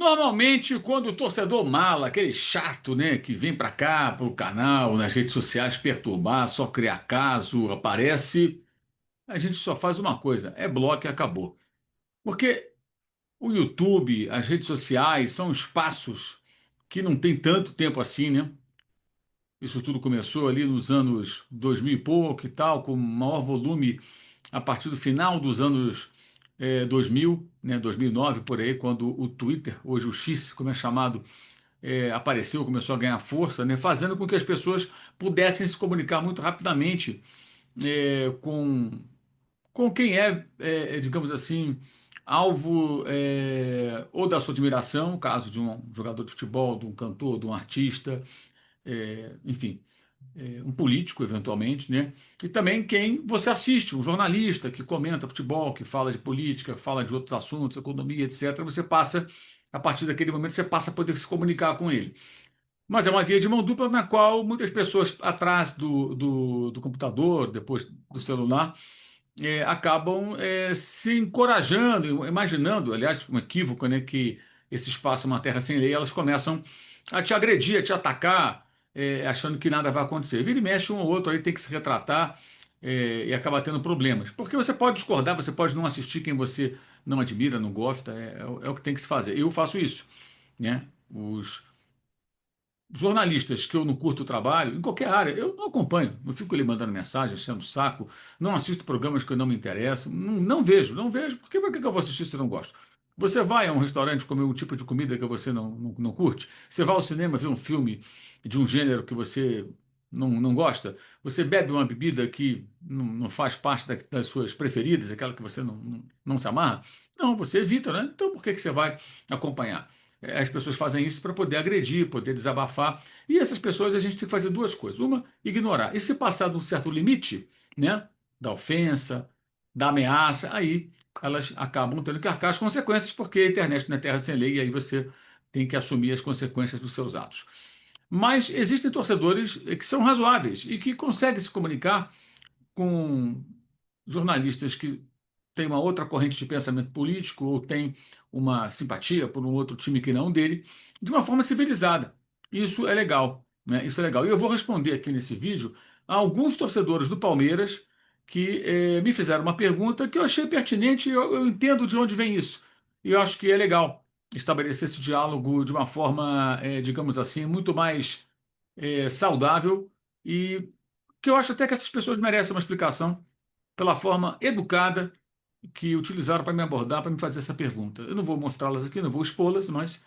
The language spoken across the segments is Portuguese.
Normalmente, quando o torcedor mala, aquele chato, né, que vem para cá, pro canal, nas redes sociais perturbar, só criar caso, aparece, a gente só faz uma coisa, é bloco e acabou. Porque o YouTube, as redes sociais são espaços que não tem tanto tempo assim, né? Isso tudo começou ali nos anos 2000 e pouco e tal, com maior volume a partir do final dos anos 2000, né, 2009 por aí, quando o Twitter, hoje o X, como é chamado, apareceu, começou a ganhar força, né, fazendo com que as pessoas pudessem se comunicar muito rapidamente com quem digamos assim, alvo ou da sua admiração, caso de um jogador de futebol, de um cantor, de um artista, enfim, um político, eventualmente, né? E também quem você assiste, um jornalista que comenta futebol, que fala de política, fala de outros assuntos, economia, etc. Você passa, a partir daquele momento, você passa a poder se comunicar com ele. Mas é uma via de mão dupla na qual muitas pessoas atrás do computador, depois do celular, acabam se encorajando, imaginando, aliás, um equívoco, né, que esse espaço é uma terra sem lei, elas começam a te agredir, a te atacar, achando que nada vai acontecer. Vira e mexe um ou outro aí tem que se retratar, e acaba tendo problemas. Porque você pode discordar, você pode não assistir quem você não admira, não gosta, é o que tem que se fazer. Eu faço isso, né? Os jornalistas que eu não curto o trabalho, em qualquer área, eu não acompanho, não fico lhe mandando mensagem, enchendo o saco, não assisto programas que não me interessam, não vejo, não vejo, porque por que eu vou assistir se eu não gosto? Você vai a um restaurante comer um tipo de comida que você não curte? Você vai ao cinema ver um filme de um gênero que você não gosta? Você bebe uma bebida que não faz parte das suas preferidas, aquela que você não se amarra? Não, você evita, né? Então por que você vai acompanhar? As pessoas fazem isso para poder agredir, poder desabafar. E essas pessoas a gente tem que fazer duas coisas. Uma, ignorar. E se passar de um certo limite, né, da ofensa, da ameaça, aí elas acabam tendo que arcar as consequências, porque a internet não é terra sem lei, e aí você tem que assumir as consequências dos seus atos. Mas existem torcedores que são razoáveis e que conseguem se comunicar com jornalistas que têm uma outra corrente de pensamento político ou têm uma simpatia por um outro time que não dele, de uma forma civilizada. Isso é legal, né? Isso é legal. E eu vou responder aqui nesse vídeo a alguns torcedores do Palmeiras que me fizeram uma pergunta que eu achei pertinente e eu entendo de onde vem isso. E eu acho que é legal estabelecer esse diálogo de uma forma, digamos assim, muito mais saudável e que eu acho até que essas pessoas merecem uma explicação pela forma educada que utilizaram para me abordar, para me fazer essa pergunta. Eu não vou mostrá-las aqui, não vou expô-las, mas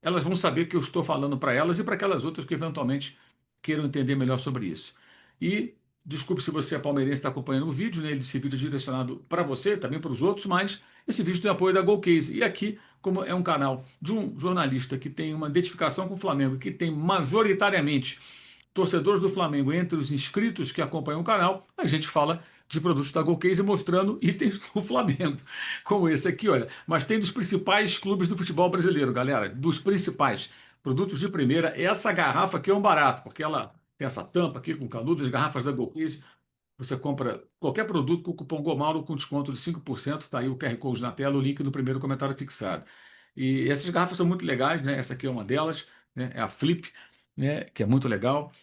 elas vão saber que eu estou falando para elas e para aquelas outras que eventualmente queiram entender melhor sobre isso. E desculpe se você é palmeirense e está acompanhando o vídeo, né? Esse vídeo é direcionado para você, também para os outros, mas esse vídeo tem apoio da Golcase. E aqui, como é um canal de um jornalista que tem uma identificação com o Flamengo, que tem majoritariamente torcedores do Flamengo entre os inscritos que acompanham o canal, a gente fala de produtos da Golcase mostrando itens do Flamengo, como esse aqui, olha. Mas tem dos principais clubes do futebol brasileiro, galera, dos principais. Produtos de primeira. Essa garrafa aqui é um barato, porque ela tem essa tampa aqui com canudo, as garrafas da Golcase. Você compra qualquer produto com o cupom GOMAURO com desconto de 5%, tá aí o QR Code na tela, o link no primeiro comentário fixado. E essas garrafas são muito legais, né? Essa aqui é uma delas, né? É a Flip, né? Que é muito legal.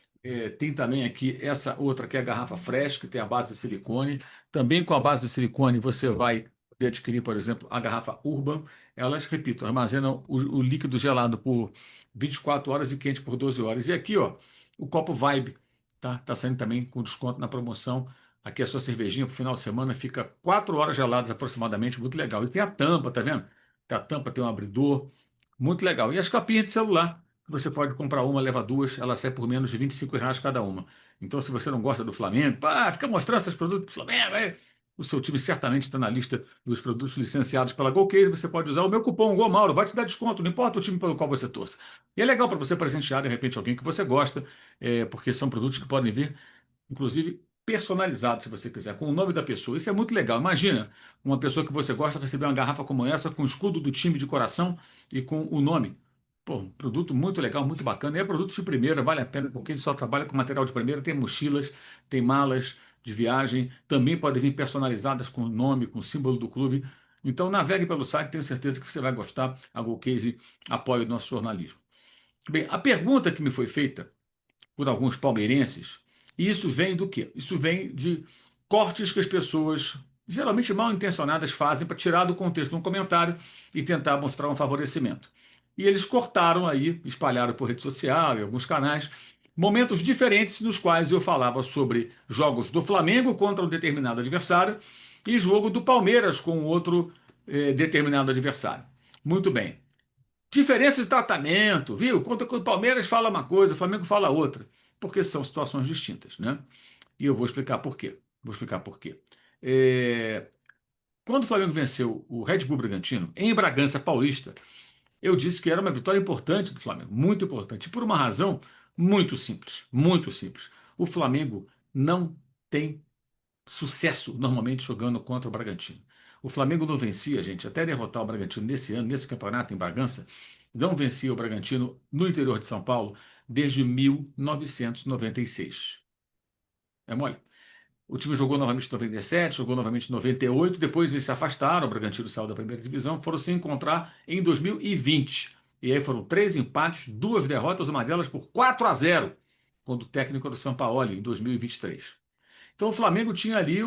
Tem também aqui essa outra que é a garrafa Fresh, que tem a base de silicone. Também com a base de silicone você vai poder adquirir, por exemplo, a garrafa Urban. Elas, repito, armazenam o líquido gelado por 24 horas e quente por 12 horas. E aqui, ó, o copo Vibe, tá? Tá saindo também com desconto na promoção. Aqui a sua cervejinha para o final de semana fica 4 horas geladas aproximadamente, muito legal. E tem a tampa, tá vendo? Tem a tampa, tem um abridor, muito legal. E as capinhas de celular, você pode comprar uma, leva duas, ela sai por menos de R$ 25 cada uma. Então, se você não gosta do Flamengo, pá, fica mostrando esses produtos do Flamengo, o seu time certamente está na lista dos produtos licenciados pela Golcase, você pode usar o meu cupom GOMAURO, vai te dar desconto, não importa o time pelo qual você torça. E é legal para você presentear, de repente, alguém que você gosta, porque são produtos que podem vir inclusive personalizado, se você quiser, com o nome da pessoa. Isso é muito legal. Imagina uma pessoa que você gosta receber uma garrafa como essa, com o escudo do time de coração e com o nome. Pô, um produto muito legal, muito bacana. E é produto de primeira, vale a pena, porque ele só trabalha com material de primeira. Tem mochilas, tem malas de viagem, também podem vir personalizadas com o nome, com o símbolo do clube. Então, navegue pelo site, tenho certeza que você vai gostar. A Golcase apoia o nosso jornalismo. Bem, a pergunta que me foi feita por alguns palmeirenses, e isso vem do quê? Isso vem de cortes que as pessoas, geralmente mal intencionadas, fazem para tirar do contexto um comentário e tentar mostrar um favorecimento. E eles cortaram aí, espalharam por rede social e alguns canais, momentos diferentes nos quais eu falava sobre jogos do Flamengo contra um determinado adversário e jogo do Palmeiras com outro determinado adversário. Muito bem. Diferença de tratamento, viu? Quando o Palmeiras fala uma coisa, o Flamengo fala outra, porque são situações distintas, né? E eu vou explicar por quê. Vou explicar por quê. É, Quando o Flamengo venceu o Red Bull Bragantino, em Bragança Paulista, eu disse que era uma vitória importante do Flamengo, muito importante, por uma razão muito simples, muito simples. O Flamengo não tem sucesso normalmente jogando contra o Bragantino. O Flamengo não vencia, gente, até derrotar o Bragantino nesse ano, nesse campeonato em Bragança, não vencia o Bragantino no interior de São Paulo desde 1996. É mole. O time jogou novamente em 97, jogou novamente em 98, depois eles se afastaram, o Bragantino saiu da primeira divisão, foram se encontrar em 2020. E aí foram 3 empates, 2 derrotas, uma delas por 4-0, quando o técnico era o Sampaoli, em 2023. Então o Flamengo tinha ali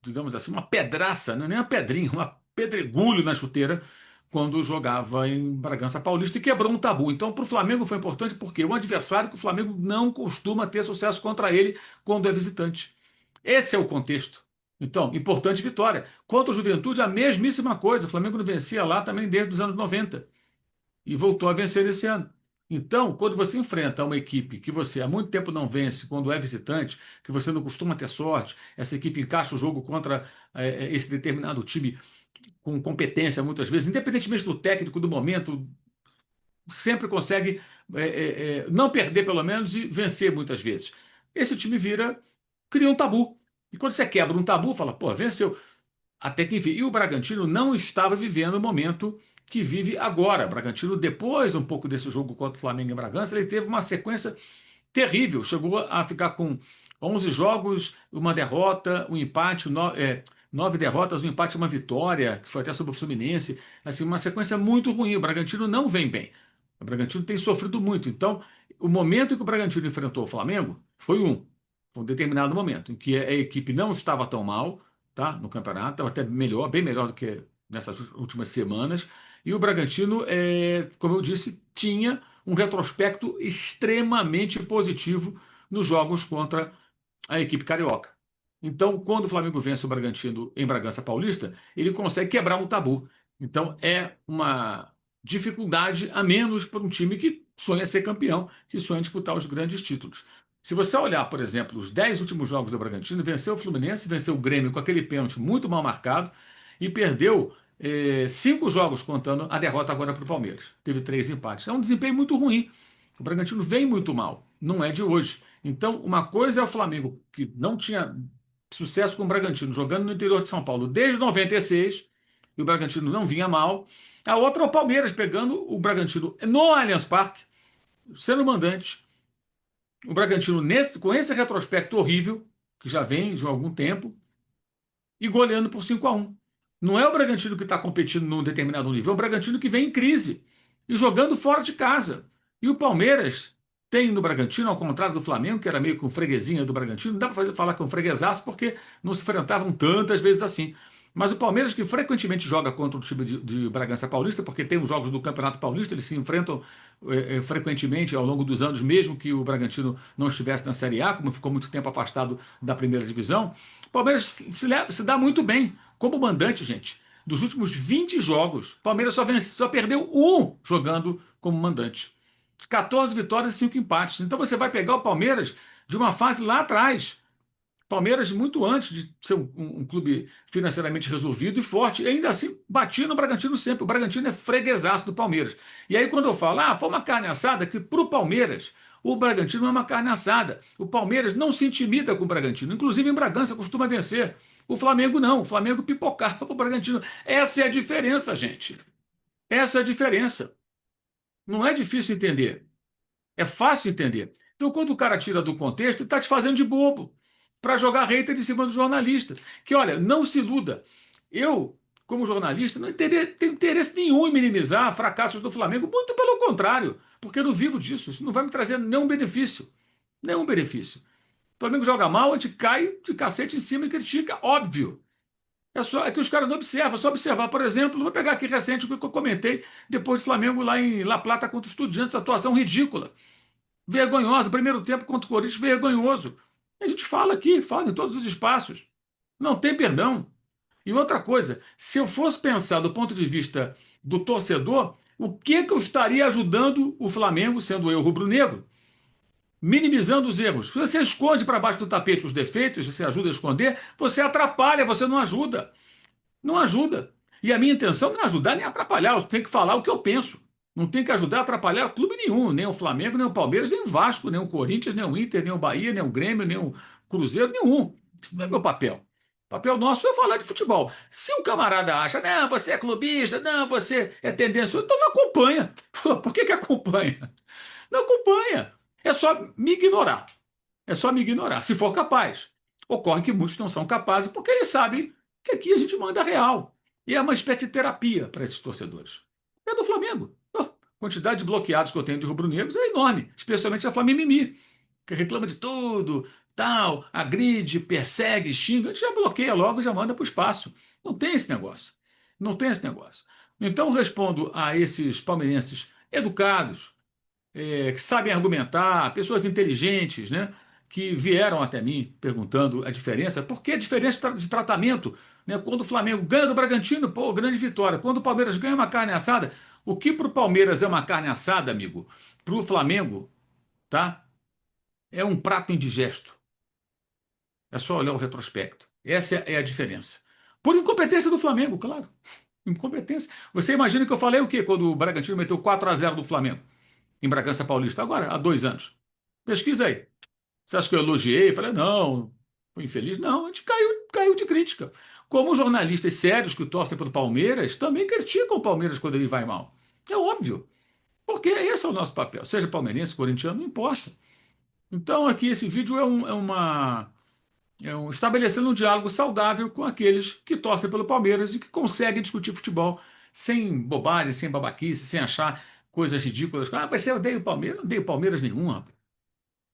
digamos assim, uma pedraça, não é nem uma pedrinha, uma pedregulho na chuteira quando jogava em Bragança Paulista e quebrou um tabu. Então, para o Flamengo foi importante porque é um adversário que o Flamengo não costuma ter sucesso contra ele quando é visitante. Esse é o contexto. Então, importante vitória. Quanto à Juventude, a mesmíssima coisa. O Flamengo não vencia lá também desde os anos 90 e voltou a vencer esse ano. Então, quando você enfrenta uma equipe que você há muito tempo não vence, quando é visitante, que você não costuma ter sorte, essa equipe encaixa o jogo contra esse determinado time com competência muitas vezes, independentemente do técnico, do momento, sempre consegue não perder pelo menos e vencer muitas vezes. Esse time cria um tabu. E quando você quebra um tabu, fala, pô, venceu. Até que, enfim, e o Bragantino não estava vivendo o momento que vive agora. O Bragantino, depois um pouco desse jogo contra o Flamengo em Bragança, ele teve uma sequência terrível. Chegou a ficar com 11 jogos, uma derrota, um empate, 9 derrotas, um empate e uma vitória, que foi até sobre o Fluminense. Assim, uma sequência muito ruim. O Bragantino não vem bem. O Bragantino tem sofrido muito. Então, o momento em que o Bragantino enfrentou o Flamengo foi um determinado momento, em que a equipe não estava tão mal, tá, no campeonato, estava até melhor, bem melhor do que nessas últimas semanas. E o Bragantino, como eu disse, tinha um retrospecto extremamente positivo nos jogos contra a equipe carioca. Então, quando o Flamengo vence o Bragantino em Bragança Paulista, ele consegue quebrar um tabu. Então, é uma dificuldade a menos para um time que sonha ser campeão, que sonha disputar os grandes títulos. Se você olhar, por exemplo, os 10 últimos jogos do Bragantino, venceu o Fluminense, venceu o Grêmio com aquele pênalti muito mal marcado e perdeu 5 jogos, contando a derrota agora para o Palmeiras. Teve 3 empates. É um desempenho muito ruim. O Bragantino vem muito mal, não é de hoje. Então, uma coisa é o Flamengo, que não tinha sucesso com o Bragantino, jogando no interior de São Paulo desde 96, e o Bragantino não vinha mal. A outra é o Palmeiras, pegando o Bragantino no Allianz Parque, sendo mandante. O Bragantino, com esse retrospecto horrível, que já vem de algum tempo, e goleando por 5-1. Não é o Bragantino que está competindo num determinado nível, é o Bragantino que vem em crise e jogando fora de casa. E o Palmeiras tem no Bragantino, ao contrário do Flamengo, que era meio com freguesinha do Bragantino, não dá para falar que é um freguesaço porque não se enfrentavam tantas vezes assim. Mas o Palmeiras, que frequentemente joga contra o time de Bragança Paulista, porque tem os jogos do Campeonato Paulista, eles se enfrentam frequentemente ao longo dos anos, mesmo que o Bragantino não estivesse na Série A, como ficou muito tempo afastado da primeira divisão. O Palmeiras se dá muito bem como mandante, gente. Dos últimos 20 jogos, o Palmeiras só perdeu um jogando como mandante. 14 vitórias e 5 empates. Então você vai pegar o Palmeiras de uma fase lá atrás. Palmeiras muito antes de ser um clube financeiramente resolvido e forte, e ainda assim batia no Bragantino sempre. O Bragantino é freguesaço do Palmeiras. E aí quando eu falo, foi uma carne assada, que para o Palmeiras, o Bragantino é uma carne assada. O Palmeiras não se intimida com o Bragantino. Inclusive em Bragança costuma vencer. O Flamengo não. O Flamengo pipocava para o Bragantino. Essa é a diferença, gente. Essa é a diferença. Não é difícil entender. É fácil entender. Então, quando o cara tira do contexto, ele está te fazendo de bobo para jogar hater em cima do jornalista. Que, olha, não se iluda. Eu como jornalista, não tenho interesse nenhum em minimizar fracassos do Flamengo, muito pelo contrário, porque eu não vivo disso. Isso não vai me trazer nenhum benefício. Nenhum benefício. O Flamengo joga mal, a gente cai de cacete em cima e critica, óbvio. É que os caras não observam. É só observar, por exemplo, vou pegar aqui recente o que eu comentei depois do Flamengo lá em La Plata contra o Estudiantes, atuação ridícula, vergonhosa. Primeiro tempo contra o Corinthians, vergonhoso. A gente fala aqui, fala em todos os espaços. Não tem perdão. E outra coisa, se eu fosse pensar do ponto de vista do torcedor, o que que eu estaria ajudando o Flamengo, sendo eu rubro-negro, minimizando os erros? Se você esconde para baixo do tapete os defeitos, você ajuda a esconder, você atrapalha, você não ajuda. Não ajuda. E a minha intenção não é ajudar nem atrapalhar, eu tenho que falar o que eu penso. Não tem que ajudar a atrapalhar clube nenhum, nem o Flamengo, nem o Palmeiras, nem o Vasco, nem o Corinthians, nem o Inter, nem o Bahia, nem o Grêmio, nem o Cruzeiro, nenhum. Isso não é meu papel. O papel nosso é falar de futebol. Se um camarada acha, não, você é clubista, não, você é tendencioso, então não acompanha. Pô, por que que acompanha? Não acompanha. É só me ignorar. É só me ignorar, se for capaz. Ocorre que muitos não são capazes porque eles sabem que aqui a gente manda real. E é uma espécie de terapia para esses torcedores. É do Flamengo. Oh, a quantidade de bloqueados que eu tenho de rubro-negros é enorme, especialmente a Flamimimi, que reclama de tudo, tal, agride, persegue, xinga. A gente já bloqueia logo e já manda para o espaço. Não tem esse negócio. Não tem esse negócio. Então, eu respondo a esses palmeirenses educados, que sabem argumentar, pessoas inteligentes, né, que vieram até mim perguntando a diferença, por que a diferença de tratamento? Né, quando o Flamengo ganha do Bragantino, pô, grande vitória. Quando o Palmeiras ganha uma carne assada, o que para o Palmeiras é uma carne assada, amigo, para o Flamengo, tá? É um prato indigesto. É só olhar o retrospecto. Essa é a diferença. Por incompetência do Flamengo, claro. Incompetência. Você imagina que eu falei o quê quando o Bragantino meteu 4-0 do Flamengo em Bragança Paulista? Agora, há 2 anos. Pesquisa aí. Você acha que eu elogiei? Falei, não, fui infeliz. Não, a gente caiu de crítica. Como jornalistas sérios que torcem pelo Palmeiras também criticam o Palmeiras quando ele vai mal. É óbvio, porque esse é o nosso papel. Seja palmeirense, corintiano, não importa. Então, aqui, esse vídeo estabelecendo um diálogo saudável com aqueles que torcem pelo Palmeiras e que conseguem discutir futebol sem bobagem, sem babaquice, sem achar coisas ridículas. Ah, mas você odeia o Palmeiras? Não odeio Palmeiras nenhum, rapaz.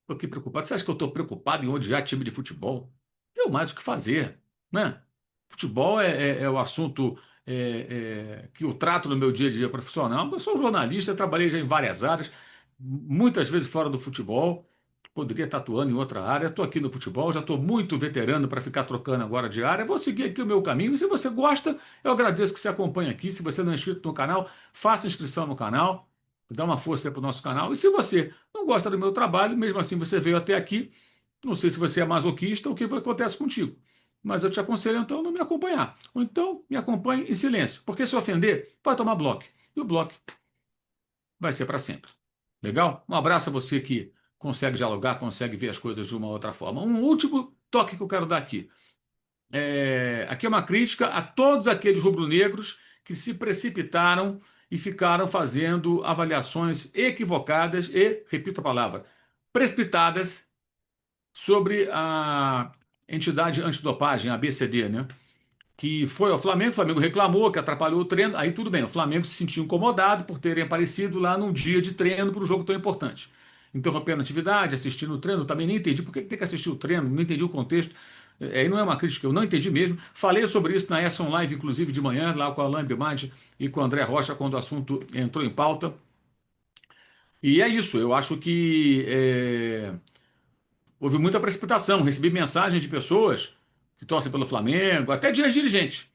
Estou aqui preocupado. Você acha que eu estou preocupado em odiar time de futebol? Tenho mais o que fazer, né? Futebol é o assunto que eu trato no meu dia a dia profissional. Eu sou jornalista, trabalhei já em várias áreas, muitas vezes fora do futebol. Poderia estar atuando em outra área. Estou aqui no futebol, já estou muito veterano para ficar trocando agora de área. Vou seguir aqui o meu caminho. E se você gosta, eu agradeço que você acompanhe aqui. Se você não é inscrito no canal, faça inscrição no canal, dá uma força para o nosso canal. E se você não gosta do meu trabalho, mesmo assim você veio até aqui, não sei se você é masoquista ou o que acontece contigo. Mas eu te aconselho então a não me acompanhar. Ou então me acompanhe em silêncio. Porque se ofender, vai tomar bloco. E o bloco vai ser para sempre. Legal? Um abraço a você que consegue dialogar, consegue ver as coisas de uma outra forma. Um último toque que eu quero dar aqui. Aqui é uma crítica a todos aqueles rubro-negros que se precipitaram e ficaram fazendo avaliações equivocadas e, repito a palavra, precipitadas sobre a entidade antidopagem, a BCD, né? Que foi ao Flamengo, o Flamengo reclamou que atrapalhou o treino, aí tudo bem, o Flamengo se sentiu incomodado por terem aparecido lá num dia de treino para um jogo tão importante. Interrompendo a atividade, assistindo o treino, também nem entendi por que tem que assistir o treino, não entendi o contexto. Aí não é uma crítica, eu não entendi mesmo. Falei sobre isso na Esson Live, inclusive de manhã, lá com a Alain Bimade e com o André Rocha, quando o assunto entrou em pauta. E é isso, eu acho que houve muita precipitação. Recebi mensagem de pessoas que torcem pelo Flamengo, até de dirigentes.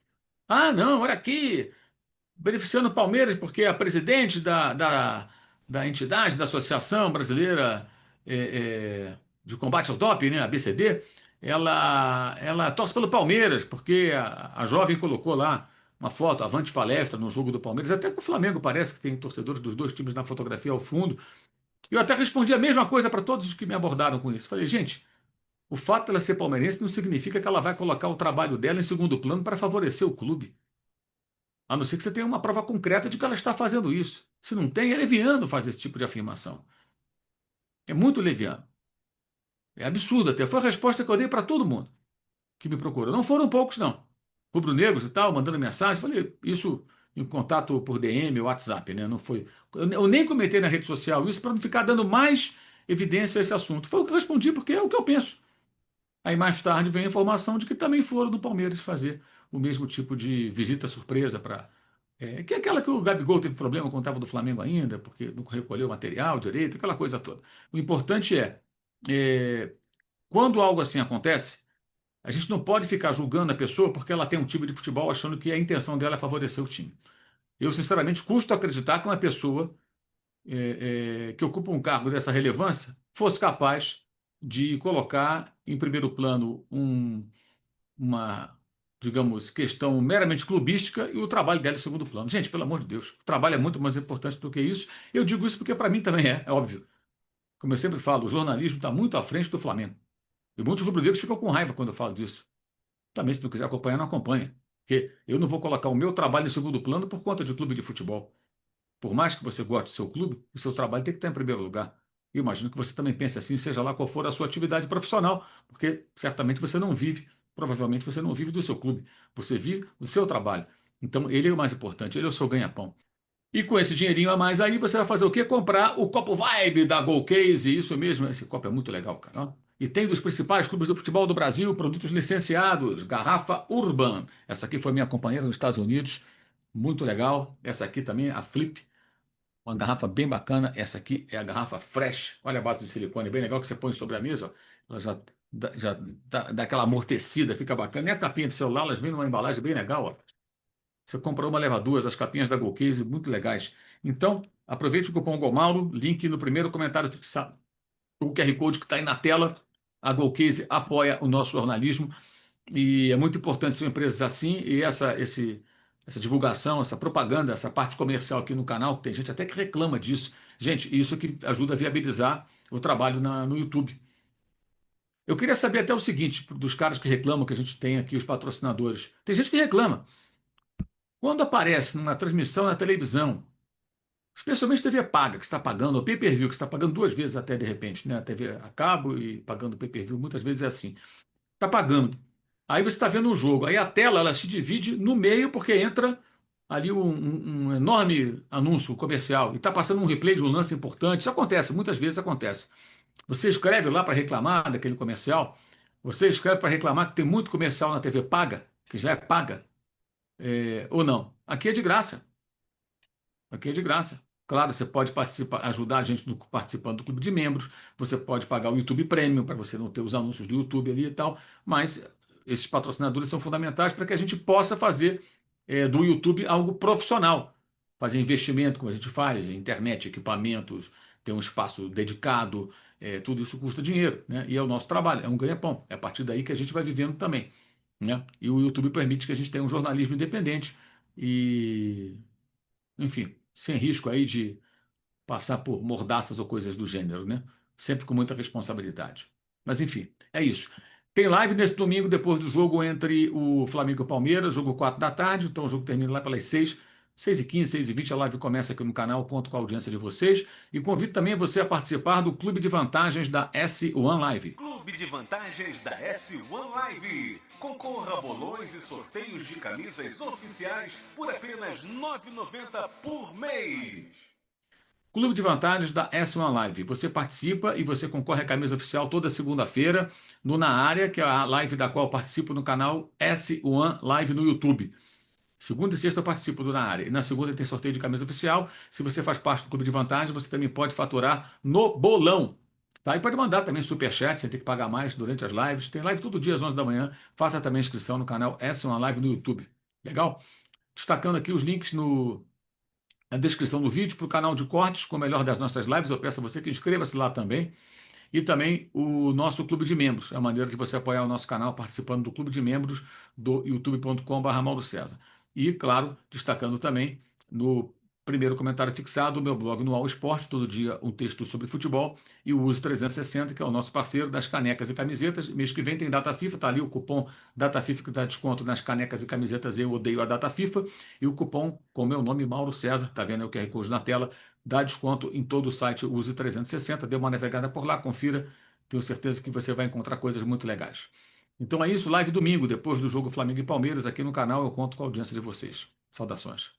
Ah, não, olha aqui, beneficiando o Palmeiras, porque a presidente da entidade, da Associação Brasileira de Combate ao Doping, né, a BCD, ela torce pelo Palmeiras, porque a jovem colocou lá uma foto, avante palestra, no jogo do Palmeiras, até que o Flamengo parece que tem torcedores dos dois times na fotografia ao fundo. Eu até respondi a mesma coisa para todos os que me abordaram com isso. Falei, gente, o fato dela ser palmeirense não significa que ela vai colocar o trabalho dela em segundo plano para favorecer o clube. A não ser que você tenha uma prova concreta de que ela está fazendo isso. Se não tem, é leviano fazer esse tipo de afirmação. É muito leviano. É absurdo até. Foi a resposta que eu dei para todo mundo que me procurou. Não foram poucos, não. rubro-negros e tal, mandando mensagem. Falei, isso em contato por DM ou WhatsApp, né? Não foi. Eu nem comentei na rede social isso para não ficar dando mais evidência a esse assunto. Foi o que eu respondi, porque é o que eu penso. Aí mais tarde vem a informação de que também foram do Palmeiras fazer o mesmo tipo de visita surpresa para. Que é aquela que o Gabigol teve problema quando estava do Flamengo ainda, porque não recolheu o material direito, aquela coisa toda. O importante é, quando algo assim acontece, a gente não pode ficar julgando a pessoa porque ela tem um time de futebol achando que a intenção dela é favorecer o time. Eu, sinceramente, custo acreditar que uma pessoa que ocupa um cargo dessa relevância fosse capaz de colocar em primeiro plano uma, digamos, questão meramente clubística e o trabalho dela em segundo plano. Gente, pelo amor de Deus, o trabalho é muito mais importante do que isso. Eu digo isso porque para mim também é óbvio. Como eu sempre falo, o jornalismo está muito à frente do Flamengo. E muitos rubro-negros ficam com raiva quando eu falo disso. Também, se não quiser acompanhar, não acompanha. Porque eu não vou colocar o meu trabalho em segundo plano por conta de clube de futebol. Por mais que você goste do seu clube, o seu trabalho tem que estar em primeiro lugar. Eu imagino que você também pense assim, seja lá qual for a sua atividade profissional, porque certamente você não vive, provavelmente você não vive do seu clube, você vive do seu trabalho. Então, ele é o mais importante, ele é o seu ganha-pão. E com esse dinheirinho a mais aí, você vai fazer o quê? Comprar o copo Vibe da Golcase. Isso mesmo, esse copo é muito legal, cara. Ó. E tem dos principais clubes do futebol do Brasil, produtos licenciados, garrafa Urban. Essa aqui foi minha companheira nos Estados Unidos, muito legal. Essa aqui também, a Flip, uma garrafa bem bacana. Essa aqui é a garrafa Fresh. Olha a base de silicone, bem legal que você põe sobre a mesa. Ó. Ela já dá aquela amortecida, fica bacana. Nem a capinha de celular, elas vêm numa embalagem bem legal, ó. Você compra uma, leva duas, as capinhas da Golcase, muito legais. Então, aproveite o cupom GOMAURO, link no primeiro comentário fixado. O QR Code que está aí na tela. A Golcase apoia o nosso jornalismo e é muito importante ser empresas assim e essa divulgação, essa propaganda, essa parte comercial aqui no canal, que tem gente até que reclama disso. Gente, isso que ajuda a viabilizar o trabalho no YouTube. Eu queria saber até o seguinte, dos caras que reclamam que a gente tem aqui, os patrocinadores. Tem gente que reclama. Quando aparece numa transmissão na televisão, especialmente TV paga, que está pagando, ou pay-per-view, que está pagando duas vezes até de repente, né? A TV a cabo e pagando pay-per-view, muitas vezes é assim. Está pagando. Aí você está vendo um jogo. Aí a tela ela se divide no meio porque entra ali um enorme anúncio comercial e está passando um replay de um lance importante. Isso acontece, muitas vezes acontece. Você escreve lá para reclamar daquele comercial, você escreve para reclamar que tem muito comercial na TV paga, que já é paga, ou não. Aqui é de graça. Aqui é de graça. Claro, você pode participar, ajudar a gente participando do clube de membros. Você pode pagar o YouTube Premium para você não ter os anúncios do YouTube ali e tal. Mas esses patrocinadores são fundamentais para que a gente possa fazer do YouTube algo profissional. Fazer investimento, como a gente faz, em internet, equipamentos, ter um espaço dedicado. Tudo isso custa dinheiro, né? E é o nosso trabalho, é um ganha-pão. É a partir daí que a gente vai vivendo também, né? E o YouTube permite que a gente tenha um jornalismo independente e enfim, sem risco aí de passar por mordaças ou coisas do gênero, né? Sempre com muita responsabilidade. Mas enfim, é isso. Tem live nesse domingo, depois do jogo entre o Flamengo e o Palmeiras, jogo 4 da tarde, então o jogo termina lá pelas 6h15, 6h20, a live começa aqui no canal, conto com a audiência de vocês. E convido também você a participar do Clube de Vantagens da S1 Live. Clube de Vantagens da S1 Live. Concorra a bolões e sorteios de camisas oficiais por apenas R$ 9,90 por mês. Clube de Vantagens da S1 Live. Você participa e você concorre à camisa oficial toda segunda-feira no Na Área, que é a live da qual eu participo no canal S1 Live no YouTube. Segunda e sexta eu participo do Na Área. E na segunda tem sorteio de camisa oficial. Se você faz parte do Clube de Vantagens, você também pode faturar no bolão. Tá? E pode mandar também superchat, sem ter que pagar mais durante as lives. Tem live todo dia às 11 da manhã. Faça também a inscrição no canal S1 Live no YouTube. Legal? Destacando aqui os links na descrição do vídeo para o canal de cortes com o melhor das nossas lives. Eu peço a você que inscreva-se lá também. E também o nosso clube de membros. É a maneira de você apoiar o nosso canal participando do clube de membros do youtube.com.br Mauro César. E, claro, destacando também no primeiro comentário fixado, o meu blog no All Sport, todo dia um texto sobre futebol, e o Uso 360, que é o nosso parceiro das canecas e camisetas. Mês que vem tem data FIFA, tá ali o cupom data FIFA que dá desconto nas canecas e camisetas Eu Odeio a Data FIFA, e o cupom com meu nome, Mauro César, tá vendo aí o QR Code na tela, dá desconto em todo o site Use 360. Dê uma navegada por lá, confira. Tenho certeza que você vai encontrar coisas muito legais. Então é isso, live domingo, depois do jogo Flamengo e Palmeiras, aqui no canal eu conto com a audiência de vocês. Saudações.